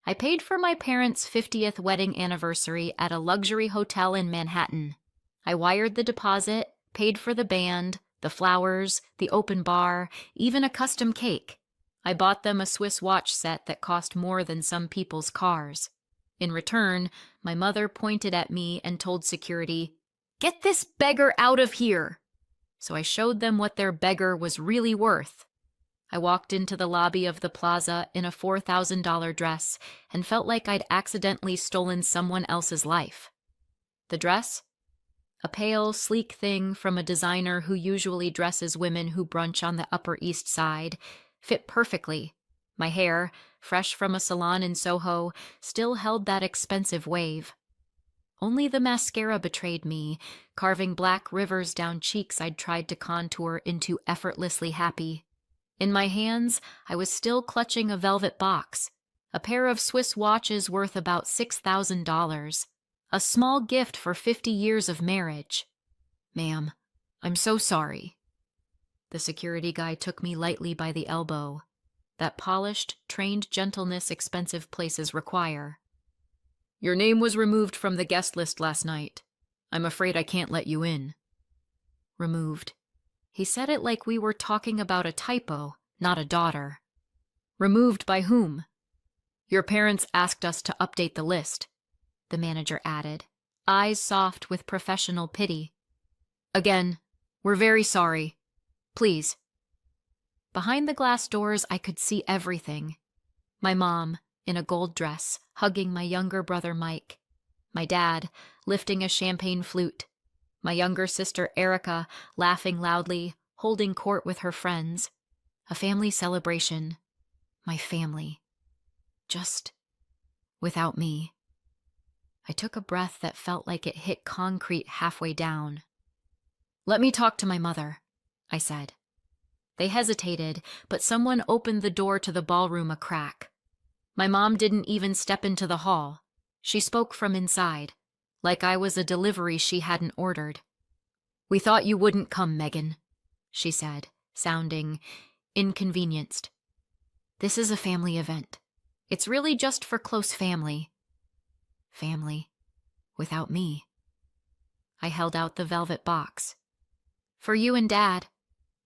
I paid for my parents' 50th wedding anniversary at a luxury hotel in Manhattan. I wired the deposit, paid for the band, the flowers, the open bar, even a custom cake. I bought them a Swiss watch set that cost more than some people's cars. In return, my mother pointed at me and told security, "Get this beggar out of here!" So I showed them what their beggar was really worth. I walked into the lobby of the plaza in a $4,000 dress and felt like I'd accidentally stolen someone else's life. The dress? A pale, sleek thing from a designer who usually dresses women who brunch on the Upper East Side, fit perfectly. My hair, fresh from a salon in Soho, still held that expensive wave. Only the mascara betrayed me, carving black rivers down cheeks I'd tried to contour into effortlessly happy. In my hands, I was still clutching a velvet box, a pair of Swiss watches worth about $6,000, a small gift for 50 years of marriage. "Ma'am, I'm so sorry." The security guy took me lightly by the elbow. That polished, trained gentleness expensive places require. "Your name was removed from the guest list last night. I'm afraid I can't let you in." Removed. He said it like we were talking about a typo, not a daughter. "Removed by whom?" "Your parents asked us to update the list," the manager added, eyes soft with professional pity. "Again, we're very sorry. Please." Behind the glass doors, I could see everything. My mom, in a gold dress, hugging my younger brother Mike. My dad, lifting a champagne flute. My younger sister Erica, laughing loudly, holding court with her friends. A family celebration. My family. Just without me. I took a breath that felt like it hit concrete halfway down. "Let me talk to my mother," I said. They hesitated, but someone opened the door to the ballroom a crack. My mom didn't even step into the hall. She spoke from inside, like I was a delivery she hadn't ordered. "We thought you wouldn't come, Megan," she said, sounding inconvenienced. "This is a family event. It's really just for close family." Family. Without me. I held out the velvet box. "For you and Dad,"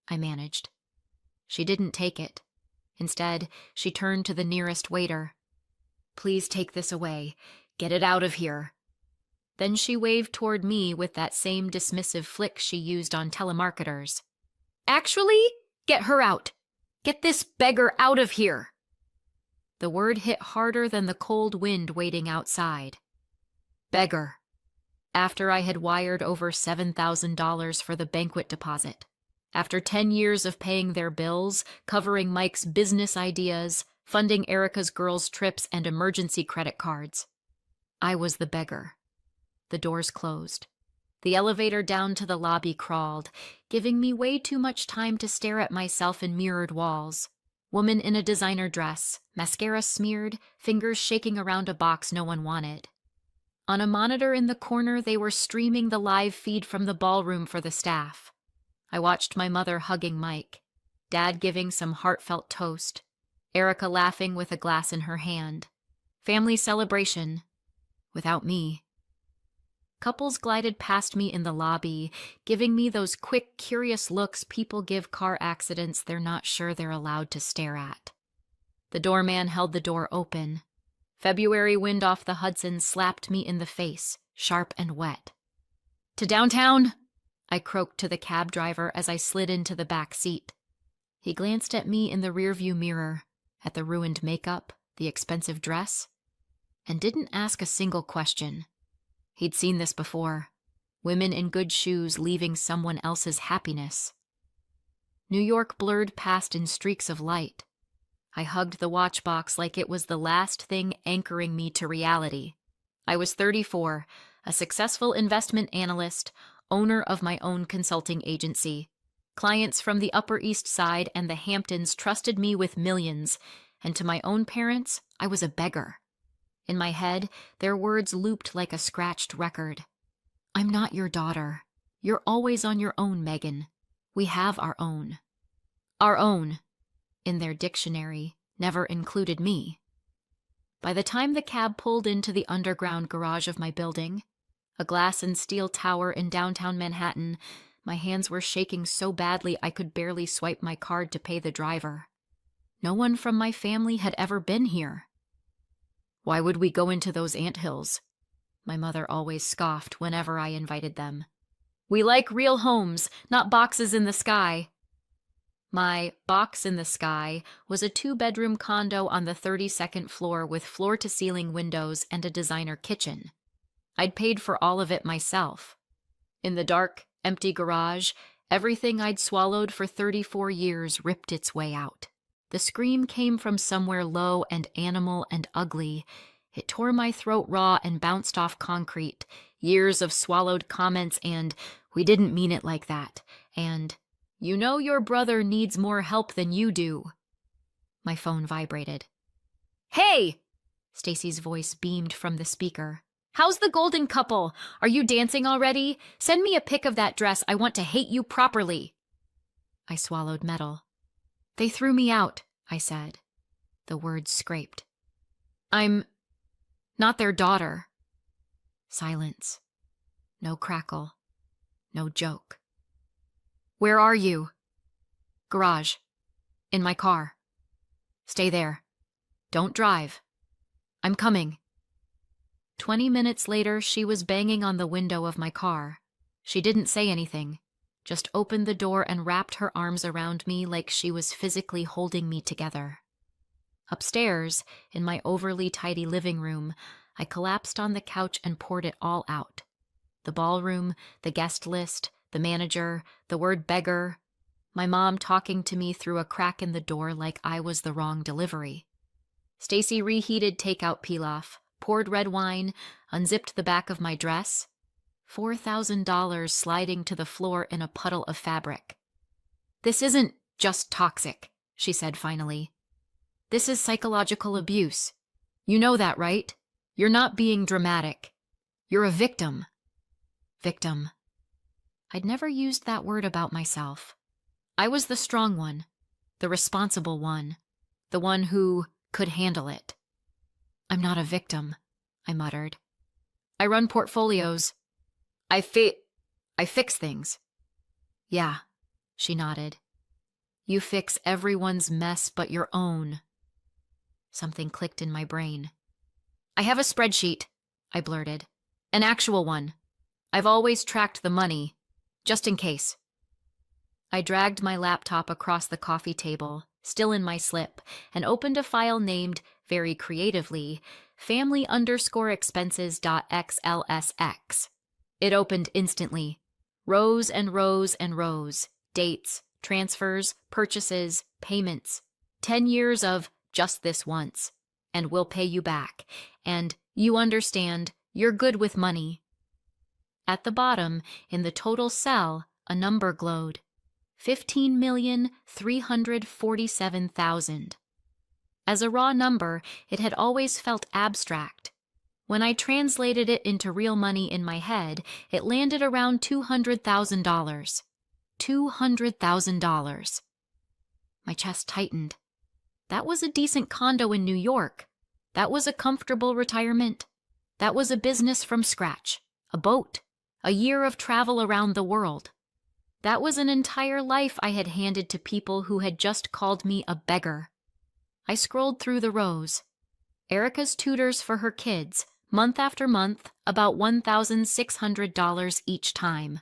I managed. She didn't take it. Instead, she turned to the nearest waiter. "Please take this away. Get it out of here." Then she waved toward me with that same dismissive flick she used on telemarketers. "Actually, get her out. Get this beggar out of here." The word hit harder than the cold wind waiting outside. Beggar. After I had wired over $7,000 for the banquet deposit. After 10 years of paying their bills, covering Mike's business ideas, funding Erica's girls' trips and emergency credit cards. I was the beggar. The doors closed. The elevator down to the lobby crawled, giving me way too much time to stare at myself in mirrored walls. Woman in a designer dress, mascara smeared, fingers shaking around a box no one wanted. On a monitor in the corner, they were streaming the live feed from the ballroom for the staff. I watched my mother hugging Mike, Dad giving some heartfelt toast, Erica laughing with a glass in her hand. Family celebration. Without me. Couples glided past me in the lobby, giving me those quick, curious looks people give car accidents they're not sure they're allowed to stare at. The doorman held the door open. February wind off the Hudson slapped me in the face, sharp and wet. "To downtown?" I croaked to the cab driver as I slid into the back seat. He glanced at me in the rearview mirror, at the ruined makeup, the expensive dress, and didn't ask a single question. He'd seen this before. Women in good shoes leaving someone else's happiness. New York blurred past in streaks of light. I hugged the watch box like it was the last thing anchoring me to reality. I was 34, a successful investment analyst, owner of my own consulting agency. Clients from the Upper East Side and the Hamptons trusted me with millions, and to my own parents, I was a beggar. In my head, their words looped like a scratched record. "I'm not your daughter. You're always on your own, Megan. We have our own." Our own, in their dictionary, never included me. By the time the cab pulled into the underground garage of my building, a glass and steel tower in downtown Manhattan, my hands were shaking so badly I could barely swipe my card to pay the driver. No one from my family had ever been here. "Why would we go into those anthills?" My mother always scoffed whenever I invited them. "We like real homes, not boxes in the sky." My box in the sky was a 2-bedroom condo on the 32nd floor with floor-to-ceiling windows and a designer kitchen. I'd paid for all of it myself. In the dark, empty garage, everything I'd swallowed for 34 years ripped its way out. The scream came from somewhere low and animal and ugly. It tore my throat raw and bounced off concrete. Years of swallowed comments and, "We didn't mean it like that," and, "You know your brother needs more help than you do." My phone vibrated. "Hey!" Stacy's voice beamed from the speaker. "How's the golden couple? Are you dancing already? Send me a pic of that dress. I want to hate you properly." I swallowed metal. "They threw me out," I said. The words scraped. "I'm not their daughter." Silence. No crackle. No joke. "Where are you?" "Garage. In my car." "Stay there. Don't drive." "I'm coming." 20 minutes later, she was banging on the window of my car. She didn't say anything, just opened the door and wrapped her arms around me like she was physically holding me together. Upstairs, in my overly tidy living room, I collapsed on the couch and poured it all out. The ballroom, the guest list, the manager, the word beggar, my mom talking to me through a crack in the door like I was the wrong delivery. Stacy reheated takeout pilaf, poured red wine, unzipped the back of my dress. $4,000 sliding to the floor in a puddle of fabric. "This isn't just toxic," she said finally. "This is psychological abuse. You know that, right? You're not being dramatic. You're a victim." Victim. I'd never used that word about myself. I was the strong one, the responsible one, the one who could handle it. "I'm not a victim," I muttered. "I run portfolios. I fix things." "Yeah," she nodded. "You fix everyone's mess but your own." Something clicked in my brain. "I have a spreadsheet," I blurted. "An actual one. I've always tracked the money, just in case." I dragged my laptop across the coffee table, still in my slip, and opened a file named, very creatively, family_expenses.xlsx. It opened instantly. Rows and rows and rows. Dates, transfers, purchases, payments. 10 years of just this once, and we'll pay you back. And you understand, you're good with money. At the bottom, in the total cell, a number glowed. 15,347,000. As a raw number, it had always felt abstract. When I translated it into real money in my head, it landed around $200,000. $200,000. My chest tightened. That was a decent condo in New York. That was a comfortable retirement. That was a business from scratch. A boat. A year of travel around the world. That was an entire life I had handed to people who had just called me a beggar. I scrolled through the rows. Erica's tutors for her kids, month after month, about $1,600 each time.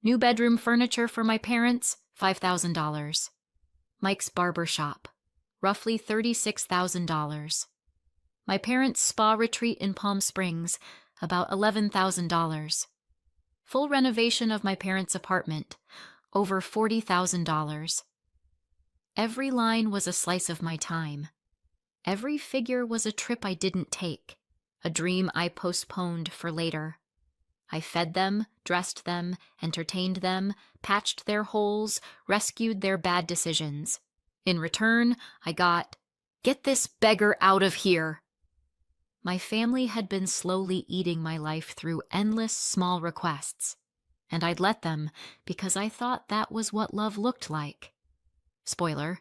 New bedroom furniture for my parents, $5,000. Mike's barber shop, roughly $36,000. My parents' spa retreat in Palm Springs, about $11,000. Full renovation of my parents' apartment, over $40,000. Every line was a slice of my time. Every figure was a trip I didn't take, a dream I postponed for later. I fed them, dressed them, entertained them, patched their holes, rescued their bad decisions. In return, I got, "Get this beggar out of here." My family had been slowly eating my life through endless small requests, and I'd let them because I thought that was what love looked like. Spoiler,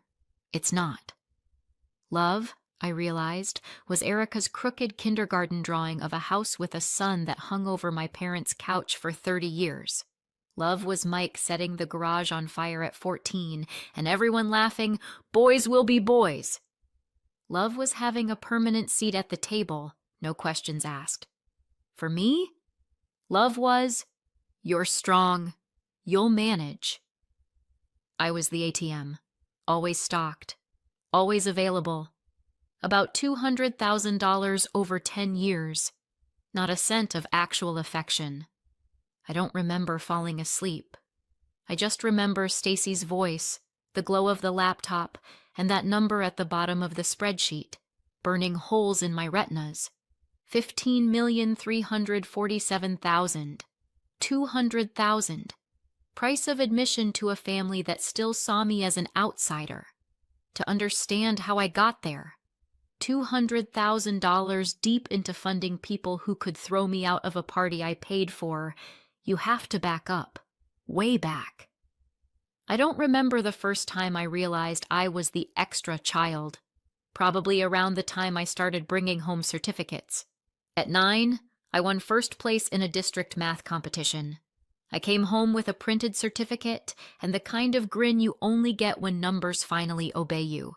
it's not. Love, I realized, was Erica's crooked kindergarten drawing of a house with a sun that hung over my parents' couch for 30 years. Love was Mike setting the garage on fire at 14, and everyone laughing, "Boys will be boys." Love was having a permanent seat at the table, no questions asked. For me, love was, "You're strong. You'll manage." I was the ATM, always stocked, always available. About $200,000 over 10 years. Not a cent of actual affection. I don't remember falling asleep. I just remember Stacy's voice, the glow of the laptop, and that number at the bottom of the spreadsheet, burning holes in my retinas. 15,347,000. 200,000. Price of admission to a family that still saw me as an outsider. To understand how I got there. $200,000 deep into funding people who could throw me out of a party I paid for. You have to back up. Way back. I don't remember the first time I realized I was the extra child. Probably around the time I started bringing home certificates. At 9, I won first place in a district math competition. I came home with a printed certificate and the kind of grin you only get when numbers finally obey you.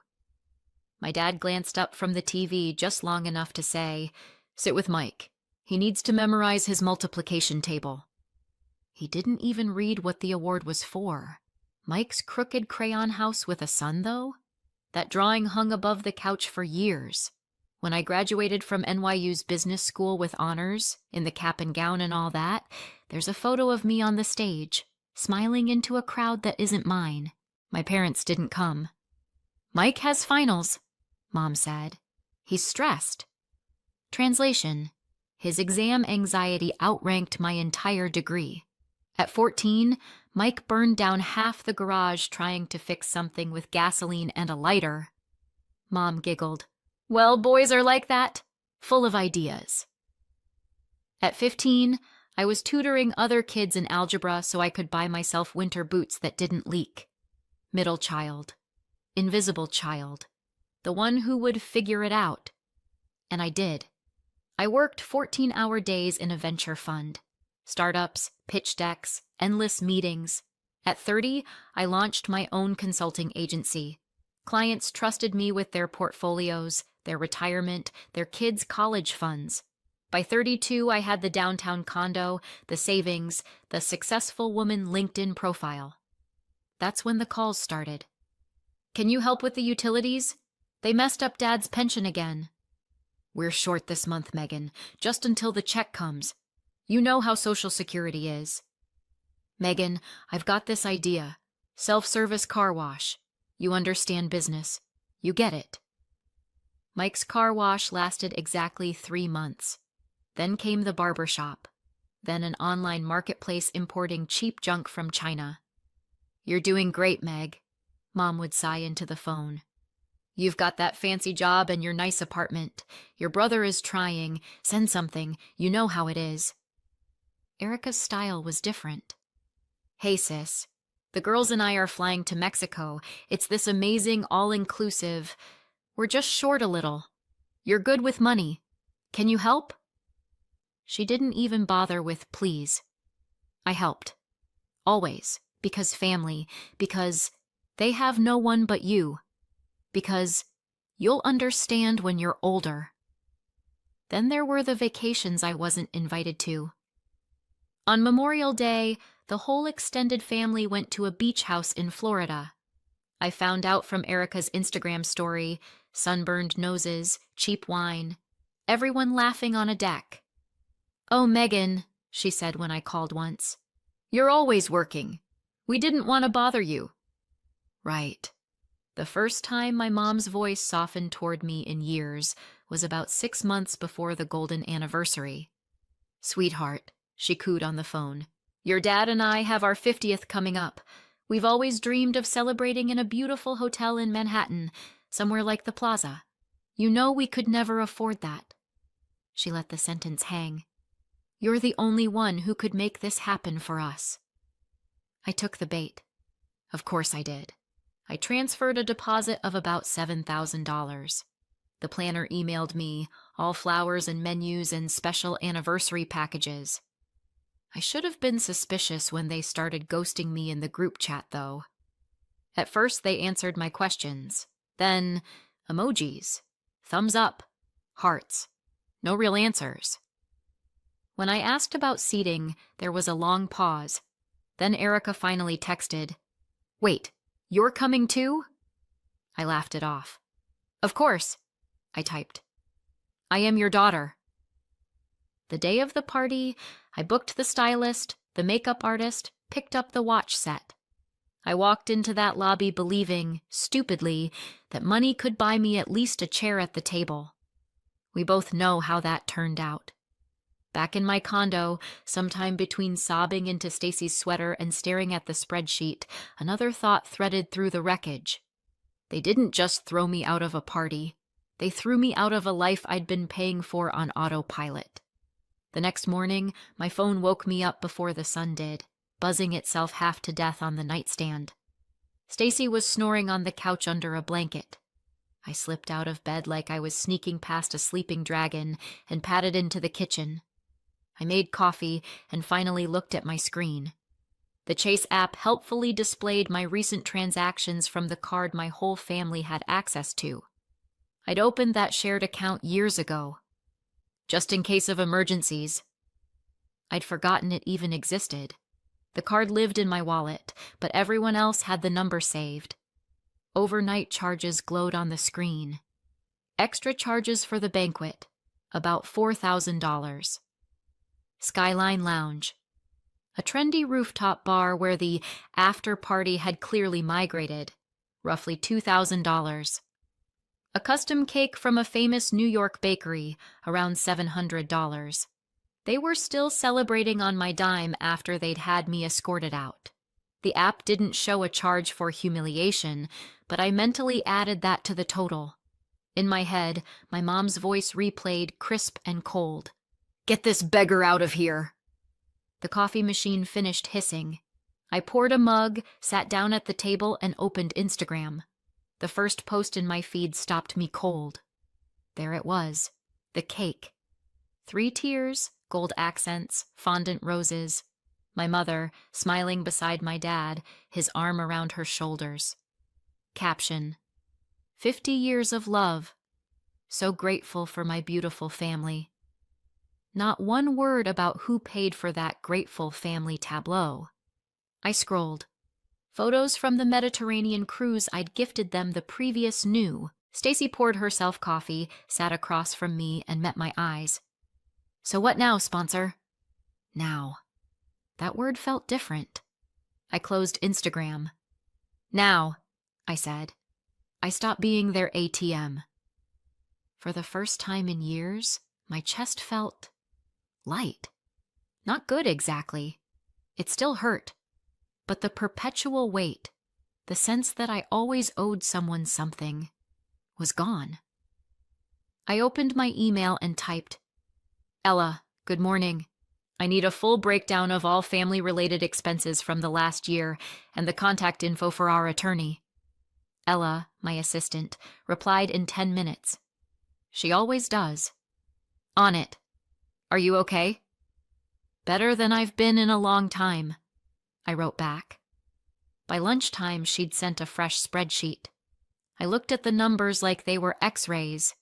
My dad glanced up from the TV just long enough to say, "Sit with Mike. He needs to memorize his multiplication table." He didn't even read what the award was for. Mike's crooked crayon house with a sun, though? That drawing hung above the couch for years. When I graduated from NYU's business school with honors, in the cap and gown and all that, there's a photo of me on the stage, smiling into a crowd that isn't mine. My parents didn't come. "Mike has finals," Mom said. "He's stressed." Translation: his exam anxiety outranked my entire degree. At 14, Mike burned down half the garage trying to fix something with gasoline and a lighter. Mom giggled. "Well, boys are like that, full of ideas." At 15, I was tutoring other kids in algebra so I could buy myself winter boots that didn't leak. Middle child. Invisible child. The one who would figure it out. And I did. I worked 14-hour days in a venture fund. Startups, pitch decks, endless meetings. At 30, I launched my own consulting agency. Clients trusted me with their portfolios, their retirement, their kids' college funds. By 32, I had the downtown condo, the savings, the successful woman LinkedIn profile. That's when the calls started. "Can you help with the utilities? They messed up Dad's pension again." "We're short this month, Megan, just until the check comes. You know how Social Security is." "Megan, I've got this idea. Self-service car wash. You understand business. You get it." Mike's car wash lasted exactly 3 months. Then came the barber shop. Then an online marketplace importing cheap junk from China. "You're doing great, Meg," Mom would sigh into the phone. "You've got that fancy job and your nice apartment. Your brother is trying. Send something. You know how it is." Erica's style was different. "Hey, sis. The girls and I are flying to Mexico. It's this amazing all-inclusive. We're just short a little. You're good with money. Can you help?" She didn't even bother with please. I helped. Always. Because family. Because they have no one but you. Because you'll understand when you're older. Then there were the vacations I wasn't invited to. On Memorial Day, the whole extended family went to a beach house in Florida. I found out from Erica's Instagram story, sunburned noses, cheap wine, everyone laughing on a deck. "Oh, Megan," she said when I called once. "You're always working. We didn't want to bother you." Right. The first time my mom's voice softened toward me in years was about 6 months before the golden anniversary. "Sweetheart," she cooed on the phone, "your dad and I have our 50th coming up. We've always dreamed of celebrating in a beautiful hotel in Manhattan, somewhere like the Plaza. You know we could never afford that." She let the sentence hang. "You're the only one who could make this happen for us." I took the bait. Of course I did. I transferred a deposit of about $7,000. The planner emailed me, all flowers and menus and special anniversary packages. I should have been suspicious when they started ghosting me in the group chat, though. At first, they answered my questions. Then, emojis, thumbs up, hearts. No real answers. When I asked about seating, there was a long pause. Then Erica finally texted, "Wait, you're coming too?" I laughed it off. "Of course," I typed. "I am your daughter." The day of the party, I booked the stylist, the makeup artist, picked up the watch set. I walked into that lobby believing, stupidly, that money could buy me at least a chair at the table. We both know how that turned out. Back in my condo, sometime between sobbing into Stacy's sweater and staring at the spreadsheet, another thought threaded through the wreckage. They didn't just throw me out of a party. They threw me out of a life I'd been paying for on autopilot. The next morning, my phone woke me up before the sun did, buzzing itself half to death on the nightstand. Stacy was snoring on the couch under a blanket. I slipped out of bed like I was sneaking past a sleeping dragon and padded into the kitchen. I made coffee and finally looked at my screen. The Chase app helpfully displayed my recent transactions from the card my whole family had access to. I'd opened that shared account years ago, just in case of emergencies. I'd forgotten it even existed. The card lived in my wallet, but everyone else had the number saved. Overnight charges glowed on the screen. Extra charges for the banquet, about $4,000. Skyline Lounge, a trendy rooftop bar where the after party had clearly migrated, roughly $2,000. A custom cake from a famous New York bakery, around $700. They were still celebrating on my dime after they'd had me escorted out. The app didn't show a charge for humiliation, but I mentally added that to the total. In my head, my mom's voice replayed crisp and cold. "Get this beggar out of here." The coffee machine finished hissing. I poured a mug, sat down at the table, and opened Instagram. The first post in my feed stopped me cold. There it was, the cake. 3 tiers, gold accents, fondant roses. My mother, smiling beside my dad, his arm around her shoulders. Caption: 50 years of love. So grateful for my beautiful family. Not one word about who paid for that grateful family tableau. I scrolled. Photos from the Mediterranean cruise I'd gifted them the previous new. Stacy poured herself coffee, sat across from me, and met my eyes. "So what now, sponsor?" Now. That word felt different. I closed Instagram. "Now," I said. I stopped being their ATM. For the first time in years, my chest felt light. Not good exactly. It still hurt. But the perpetual weight, the sense that I always owed someone something, was gone. I opened my email and typed, "Ella, good morning. I need a full breakdown of all family-related expenses from the last year and the contact info for our attorney." Ella, my assistant, replied in 10 minutes. She always does. "On it. Are you okay?" "Better than I've been in a long time," I wrote back. By lunchtime, she'd sent a fresh spreadsheet. I looked at the numbers like they were X-rays.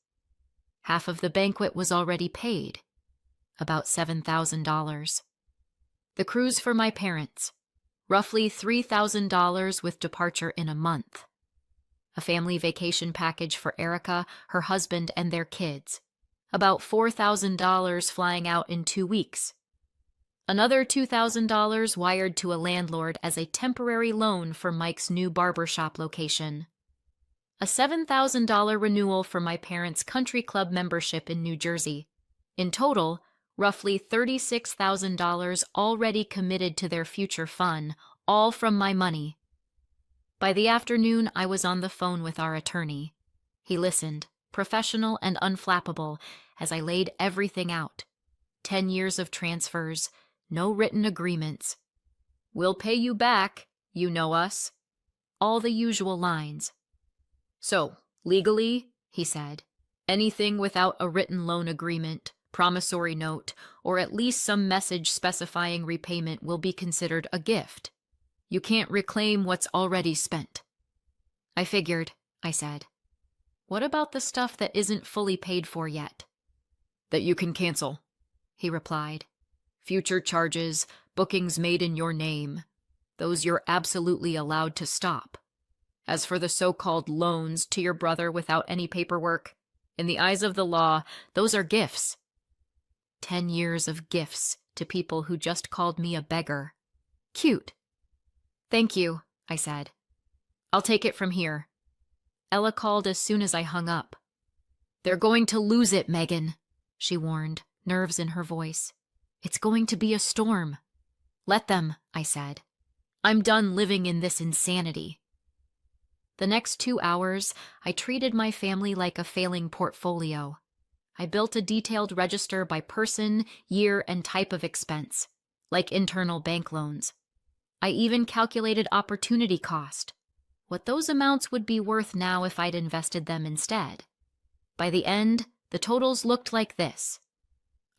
Half of the banquet was already paid, about $7,000. The cruise for my parents, roughly $3,000 with departure in a month. A family vacation package for Erica, her husband, and their kids, about $4,000 flying out in 2 weeks. Another $2,000 wired to a landlord as a temporary loan for Mike's new barbershop location. A $7,000 renewal for my parents' country club membership in New Jersey. In total, roughly $36,000 already committed to their future fun, all from my money. By the afternoon, I was on the phone with our attorney. He listened, professional and unflappable, as I laid everything out. 10 years of transfers, no written agreements. "We'll pay you back, you know us." All the usual lines. "So, legally," he said, Anything without a written loan agreement, promissory note, or at least some message specifying repayment will be considered a gift. You can't reclaim what's already spent. I figured, I said. What about the stuff that isn't fully paid for yet? That you can cancel, he replied. Future charges, bookings made in your name, those you're absolutely allowed to stop. As for the so-called loans to your brother without any paperwork, in the eyes of the law, those are gifts. 10 years of gifts to people who just called me a beggar. Cute. Thank you, I said. I'll take it from here. Ella called as soon as I hung up. They're going to lose it, Megan, she warned, nerves in her voice. It's going to be a storm. Let them, I said. I'm done living in this insanity. The next 2 hours, I treated my family like a failing portfolio. I built a detailed register by person, year, and type of expense, like internal bank loans. I even calculated opportunity cost, what those amounts would be worth now if I'd invested them instead. By the end, the totals looked like this.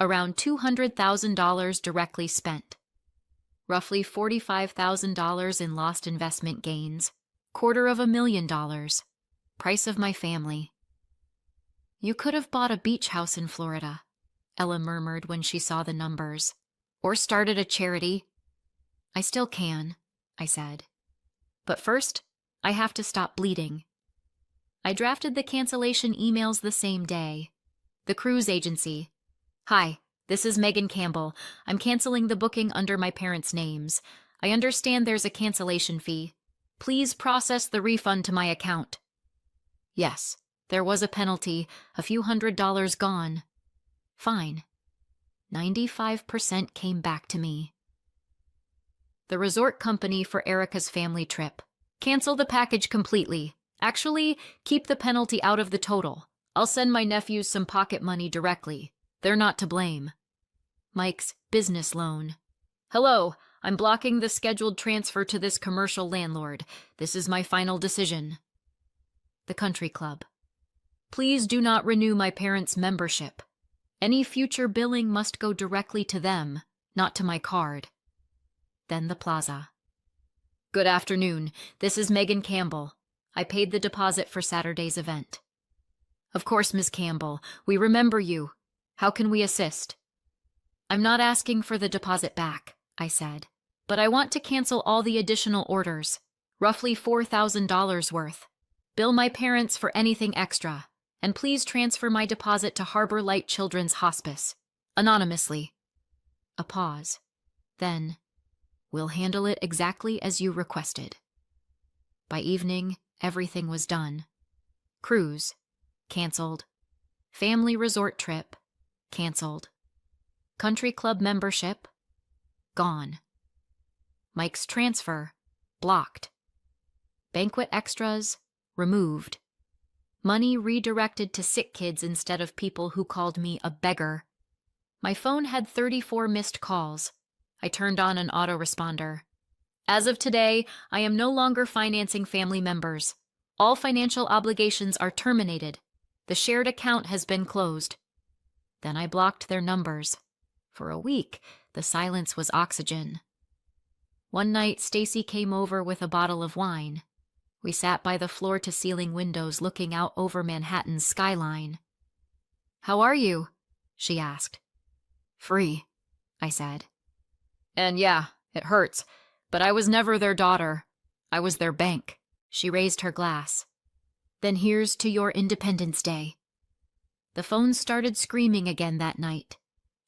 Around $200,000 directly spent. Roughly $45,000 in lost investment gains. $250,000. Price of my family. You could have bought a beach house in Florida, Ella murmured when she saw the numbers. Or started a charity. I still can, I said. But first, I have to stop bleeding. I drafted the cancellation emails the same day. The cruise agency. Hi, this is Megan Campbell. I'm canceling the booking under my parents' names. I understand there's a cancellation fee. Please process the refund to my account. Yes, there was a penalty, a few $100s gone. Fine. 95% came back to me. The resort company for Erica's family trip. Cancel the package completely. Actually, keep the penalty out of the total. I'll send my nephews some pocket money directly. They're not to blame. Mike's business loan. Hello, I'm blocking the scheduled transfer to this commercial landlord. This is my final decision. The country club. Please do not renew my parents' membership. Any future billing must go directly to them, not to my card. Then the plaza. Good afternoon. This is Megan Campbell. I paid the deposit for Saturday's event. Of course, Ms. Campbell. We remember you. How can we assist? I'm not asking for the deposit back, I said, but I want to cancel all the additional orders, roughly $4,000 worth. Bill my parents for anything extra, and please transfer my deposit to Harbor Light Children's Hospice, anonymously. A pause. Then, we'll handle it exactly as you requested. By evening, everything was done. Cruise, canceled. Family resort trip, canceled. Country club membership, gone. Mike's transfer, blocked. Banquet extras, removed. Money redirected to sick kids instead of people who called me a beggar. My phone had 34 missed calls. I turned on an autoresponder. As of today, I am no longer financing family members. All financial obligations are terminated. The shared account has been closed. Then I blocked their numbers. For a week, the silence was oxygen. One night, Stacy came over with a bottle of wine. We sat by the floor-to-ceiling windows looking out over Manhattan's skyline. How are you? She asked. Free, I said. And yeah, it hurts, but I was never their daughter. I was their bank. She raised her glass. Then here's to your Independence Day. The phone started screaming again that night.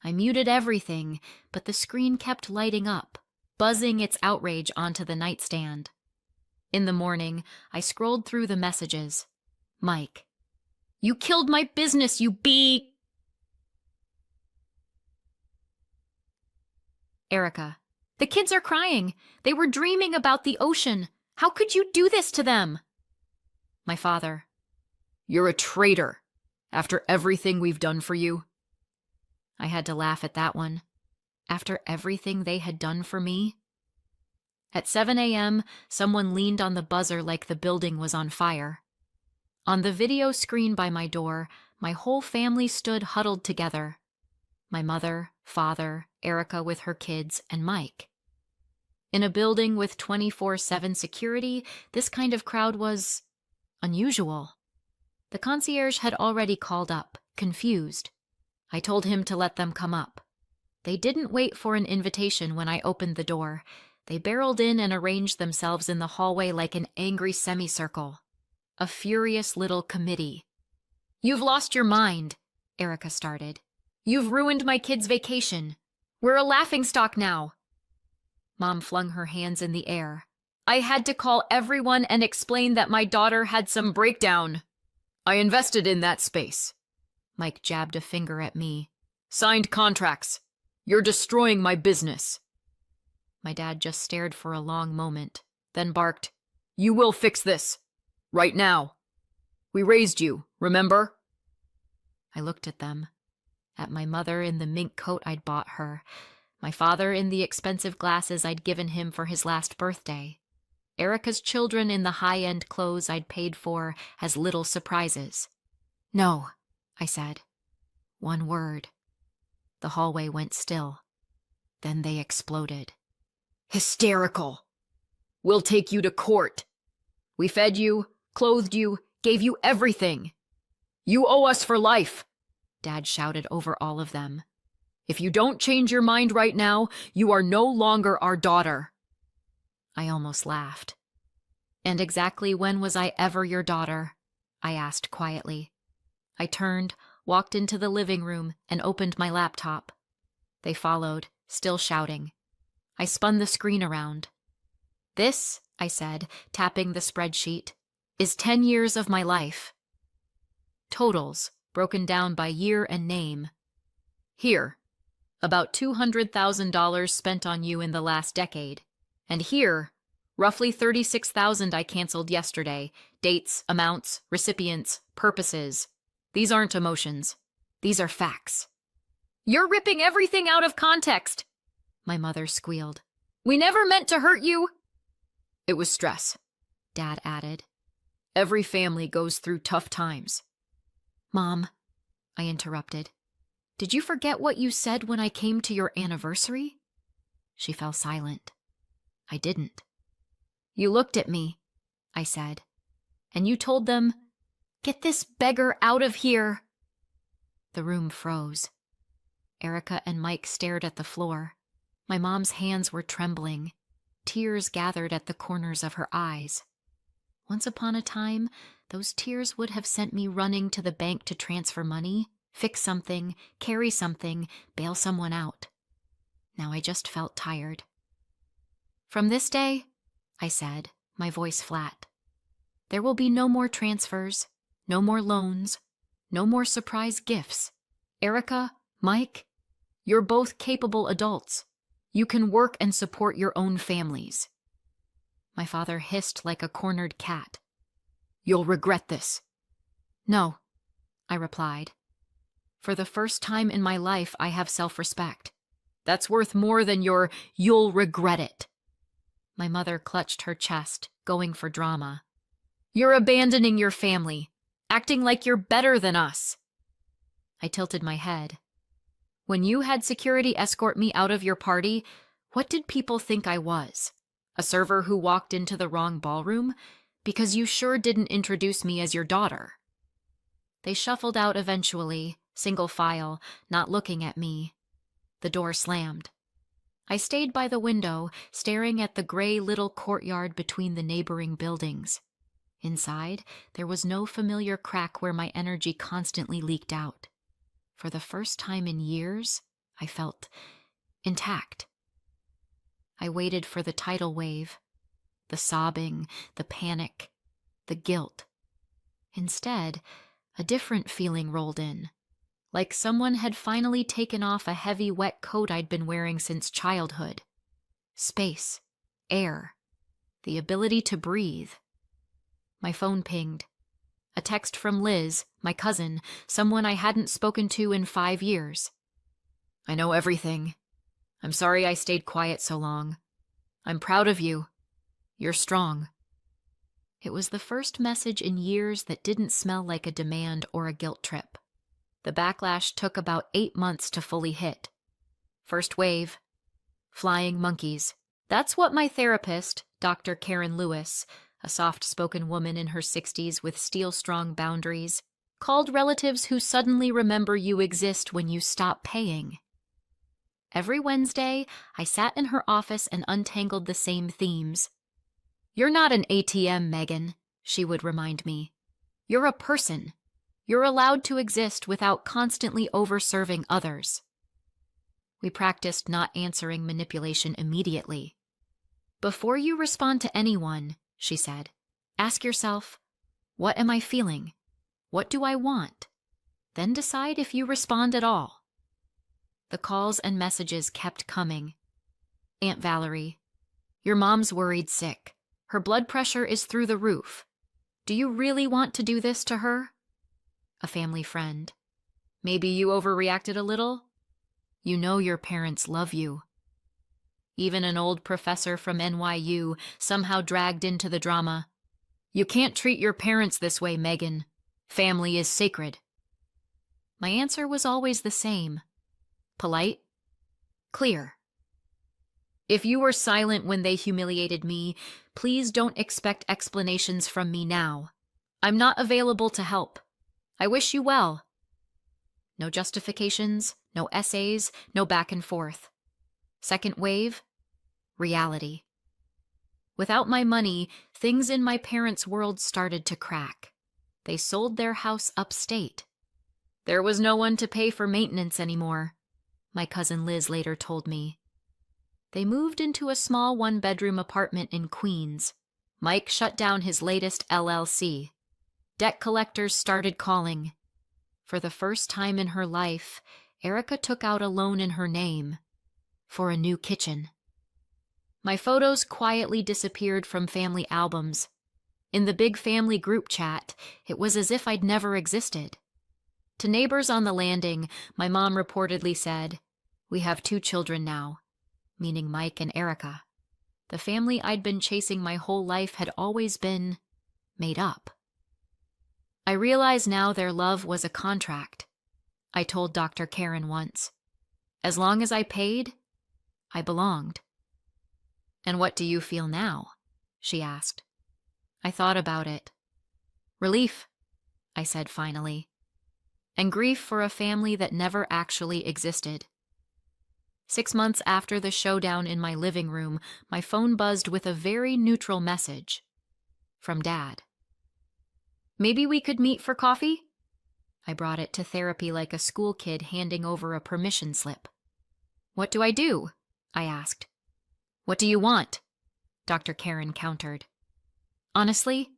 I muted everything, but the screen kept lighting up, buzzing its outrage onto the nightstand. In the morning, I scrolled through the messages. Mike. You killed my business, you bee! Erica. The kids are crying. They were dreaming about the ocean. How could you do this to them? My father. You're a traitor. After everything we've done for you. I had to laugh at that one. After everything they had done for me? At 7 a.m., someone leaned on the buzzer like the building was on fire. On the video screen by my door, my whole family stood huddled together. My mother, father, Erica with her kids, and Mike. In a building with 24/7 security, this kind of crowd was unusual. The concierge had already called up, confused. I told him to let them come up. They didn't wait for an invitation when I opened the door. They barreled in and arranged themselves in the hallway like an angry semicircle. A furious little committee. "You've lost your mind," Erica started. "You've ruined my kid's vacation. We're a laughingstock now." Mom flung her hands in the air. "I had to call everyone and explain that my daughter had some breakdown. I invested in that space." Mike jabbed a finger at me. "Signed contracts. You're destroying my business." My dad just stared for a long moment, then barked, "You will fix this. Right now. We raised you, remember?" I looked at them. At my mother in the mink coat I'd bought her. My father in the expensive glasses I'd given him for his last birthday. Erica's children in the high-end clothes I'd paid for as little surprises. "No," I said. One word. The hallway went still. Then they exploded. "Hysterical! We'll take you to court. We fed you, clothed you, gave you everything. You owe us for life," Dad shouted over all of them. "If you don't change your mind right now, you are no longer our daughter." I almost laughed. "And exactly when was I ever your daughter?" I asked quietly. I turned, walked into the living room, and opened my laptop. They followed, still shouting. I spun the screen around. "This," I said, tapping the spreadsheet, "is 10 years of my life. Totals, broken down by year and name. Here, about $200,000 spent on you in the last decade. And here, roughly $36,000 I canceled yesterday. Dates, amounts, recipients, purposes. These aren't emotions. These are facts." "You're ripping everything out of context," my mother squealed. "We never meant to hurt you." "It was stress," Dad added. "Every family goes through tough times." "Mom," I interrupted, "did you forget what you said when I came to your anniversary?" She fell silent. I didn't. "You looked at me," I said, "and you told them, 'Get this beggar out of here.'" The room froze. Erica and Mike stared at the floor. My mom's hands were trembling. Tears gathered at the corners of her eyes. Once upon a time, those tears would have sent me running to the bank to transfer money, fix something, carry something, bail someone out. Now I just felt tired. "From this day," I said, my voice flat, "there will be no more transfers, no more loans, no more surprise gifts. Erica, Mike, you're both capable adults. You can work and support your own families." My father hissed like a cornered cat. "You'll regret this." "No," I replied. "For the first time in my life, I have self-respect. That's worth more than your 'you'll regret it.'" My mother clutched her chest, going for drama. "You're abandoning your family, acting like you're better than us." I tilted my head. "When you had security escort me out of your party, what did people think I was? A server who walked into the wrong ballroom? Because you sure didn't introduce me as your daughter." They shuffled out eventually, single file, not looking at me. The door slammed. I stayed by the window, staring at the gray little courtyard between the neighboring buildings. Inside, there was no familiar crack where my energy constantly leaked out. For the first time in years, I felt intact. I waited for the tidal wave, the sobbing, the panic, the guilt. Instead, a different feeling rolled in, like someone had finally taken off a heavy, wet coat I'd been wearing since childhood. Space, air, the ability to breathe. My phone pinged. A text from Liz, my cousin, someone I hadn't spoken to in 5 years. "I know everything. I'm sorry I stayed quiet so long. I'm proud of you. You're strong." It was the first message in years that didn't smell like a demand or a guilt trip. The backlash took about 8 months to fully hit. First wave, flying monkeys. That's what my therapist, Dr. Karen Lewis, a soft-spoken woman in her 60s with steel-strong boundaries, called relatives who suddenly remember you exist when you stop paying. Every Wednesday, I sat in her office and untangled the same themes. "You're not an ATM, Megan," she would remind me. "You're a person. You're allowed to exist without constantly overserving others." We practiced not answering manipulation immediately. "Before you respond to anyone," she said, "ask yourself, what am I feeling? What do I want? Then decide if you respond at all." The calls and messages kept coming. "Aunt Valerie, your mom's worried sick. Her blood pressure is through the roof. Do you really want to do this to her?" A family friend. "Maybe you overreacted a little? You know your parents love you." Even an old professor from NYU somehow dragged into the drama. "You can't treat your parents this way, Megan. Family is sacred." My answer was always the same. Polite, clear. "If you were silent when they humiliated me, please don't expect explanations from me now. I'm not available to help. I wish you well." No justifications, no essays, no back and forth. Second wave, reality. Without my money, things in my parents' world started to crack. They sold their house upstate. There was no one to pay for maintenance anymore, my cousin Liz later told me. They moved into a small one-bedroom apartment in Queens. Mike shut down his latest LLC. Debt collectors started calling. For the first time in her life, Erica took out a loan in her name for a new kitchen. My photos quietly disappeared from family albums. In the big family group chat, it was as if I'd never existed. To neighbors on the landing, my mom reportedly said, "We have 2 children now," meaning Mike and Erica. The family I'd been chasing my whole life had always been made up. "I realize now their love was a contract," I told Dr. Karen once. "As long as I paid, I belonged." "And what do you feel now?" she asked. I thought about it. "Relief," I said finally, "and grief for a family that never actually existed." 6 months after the showdown in my living room, my phone buzzed with a very neutral message from Dad. "Maybe we could meet for coffee?" I brought it to therapy like a school kid handing over a permission slip. "What do I do?" I asked. "What do you want?" Dr. Karen countered. "Honestly,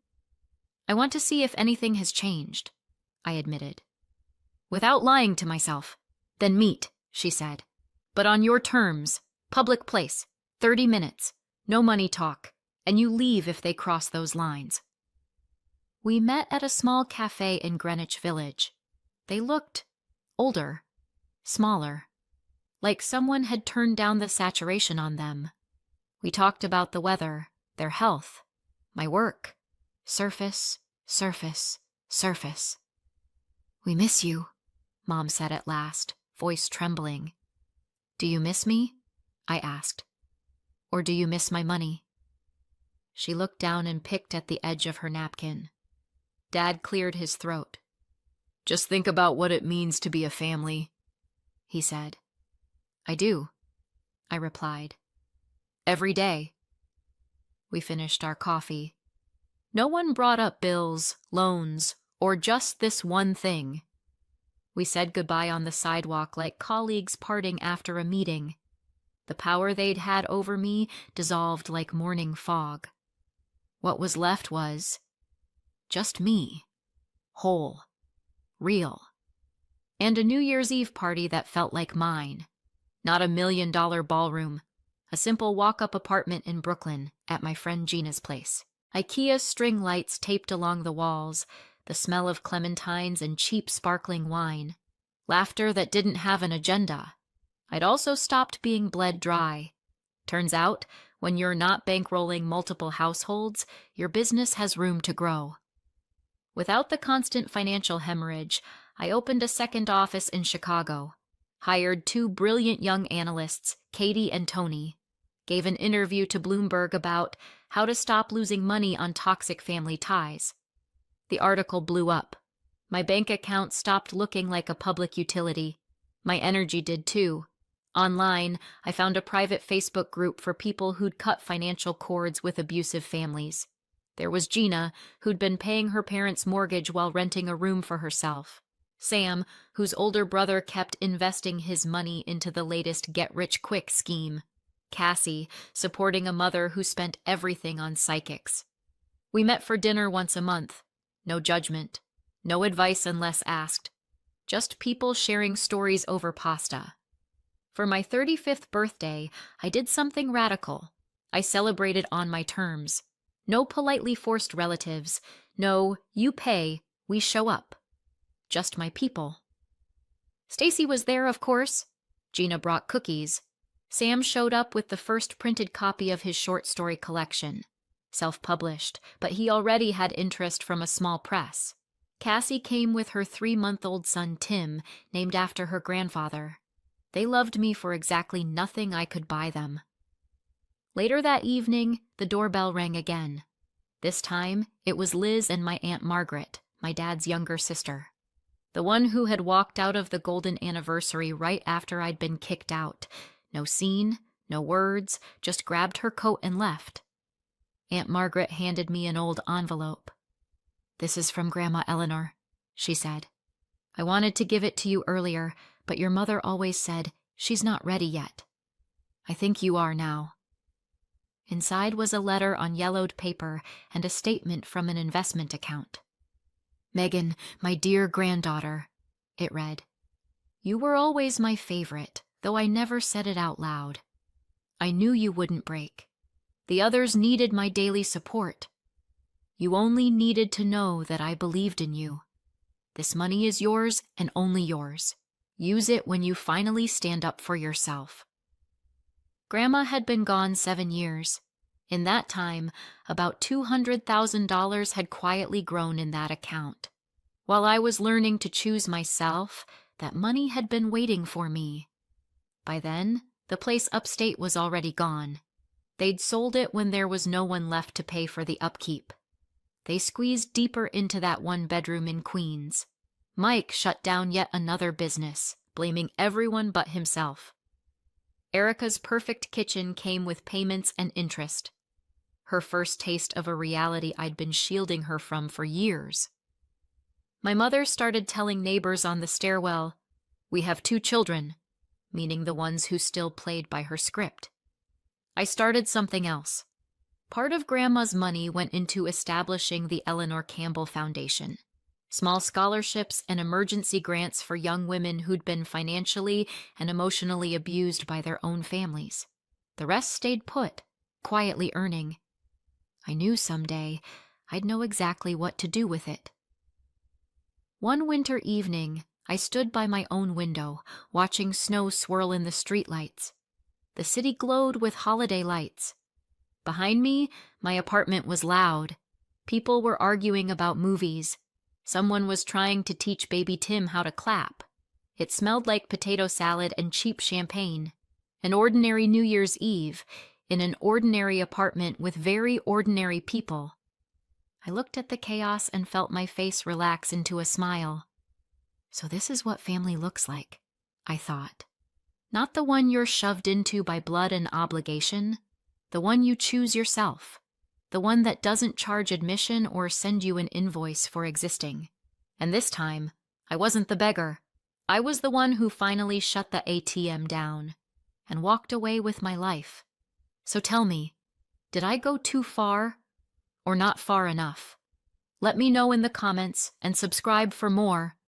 I want to see if anything has changed," I admitted. "Without lying to myself." "Then meet," she said. "But on your terms, public place, 30 minutes, no money talk, and you leave if they cross those lines." We met at a small cafe in Greenwich Village. They looked older, smaller, like someone had turned down the saturation on them. We talked about the weather, their health, my work. Surface, surface, surface. "We miss you," Mom said at last, voice trembling. "Do you miss me?" I asked. "Or do you miss my money?" She looked down and picked at the edge of her napkin. Dad cleared his throat. "Just think about what it means to be a family," he said. "I do," I replied. "Every day." We finished our coffee. No one brought up bills, loans, or just this one thing. We said goodbye on the sidewalk like colleagues parting after a meeting. The power they'd had over me dissolved like morning fog. What was left was just me, whole, real, and a New Year's Eve party that felt like mine. Not a $1 million ballroom, a simple walk-up apartment in Brooklyn at my friend Gina's place. IKEA string lights taped along the walls, the smell of clementines and cheap sparkling wine. Laughter that didn't have an agenda. I'd also stopped being bled dry. Turns out, when you're not bankrolling multiple households, your business has room to grow. Without the constant financial hemorrhage, I opened a second office in Chicago, hired two brilliant young analysts, Katie and Tony, gave an interview to Bloomberg about how to stop losing money on toxic family ties. The article blew up. My bank account stopped looking like a public utility. My energy did too. Online, I found a private Facebook group for people who'd cut financial cords with abusive families. There was Gina, who'd been paying her parents' mortgage while renting a room for herself. Sam, whose older brother kept investing his money into the latest get-rich-quick scheme. Cassie, supporting a mother who spent everything on psychics. We met for dinner once a month. No judgment. No advice unless asked. Just people sharing stories over pasta. For my 35th birthday, I did something radical. I celebrated on my terms. No politely forced relatives. No, you pay, we show up. Just my people. Stacy was there, of course. Gina brought cookies. Sam showed up with the first printed copy of his short story collection. Self-published, but he already had interest from a small press. Cassie came with her 3-month-old son Tim, named after her grandfather. They loved me for exactly nothing I could buy them. Later that evening, the doorbell rang again. This time, it was Liz and my Aunt Margaret, my dad's younger sister. The one who had walked out of the golden anniversary right after I'd been kicked out. No scene, no words, just grabbed her coat and left. Aunt Margaret handed me an old envelope. "This is from Grandma Eleanor," she said. "I wanted to give it to you earlier, but your mother always said, she's not ready yet. I think you are now." Inside was a letter on yellowed paper and a statement from an investment account. "Megan, my dear granddaughter," it read. "You were always my favorite, though I never said it out loud. I knew you wouldn't break. The others needed my daily support. You only needed to know that I believed in you. This money is yours and only yours. Use it when you finally stand up for yourself." Grandma had been gone 7 years. In that time, about $200,000 had quietly grown in that account. While I was learning to choose myself, that money had been waiting for me. By then, the place upstate was already gone. They'd sold it when there was no one left to pay for the upkeep. They squeezed deeper into that one bedroom in Queens. Mike shut down yet another business, blaming everyone but himself. Erica's perfect kitchen came with payments and interest. Her first taste of a reality I'd been shielding her from for years. My mother started telling neighbors on the stairwell, "We have 2 children," meaning the ones who still played by her script. I started something else. Part of Grandma's money went into establishing the Eleanor Campbell Foundation. Small scholarships and emergency grants for young women who'd been financially and emotionally abused by their own families. The rest stayed put, quietly earning. I knew someday I'd know exactly what to do with it. One winter evening, I stood by my own window, watching snow swirl in the streetlights. The city glowed with holiday lights. Behind me, my apartment was loud. People were arguing about movies. Someone was trying to teach baby Tim how to clap. It smelled like potato salad and cheap champagne. An ordinary New Year's Eve, in an ordinary apartment with very ordinary people. I looked at the chaos and felt my face relax into a smile. So this is what family looks like, I thought. Not the one you're shoved into by blood and obligation, the one you choose yourself, the one that doesn't charge admission or send you an invoice for existing. And this time, I wasn't the beggar. I was the one who finally shut the ATM down and walked away with my life. So tell me, did I go too far or not far enough? Let me know in the comments and subscribe for more.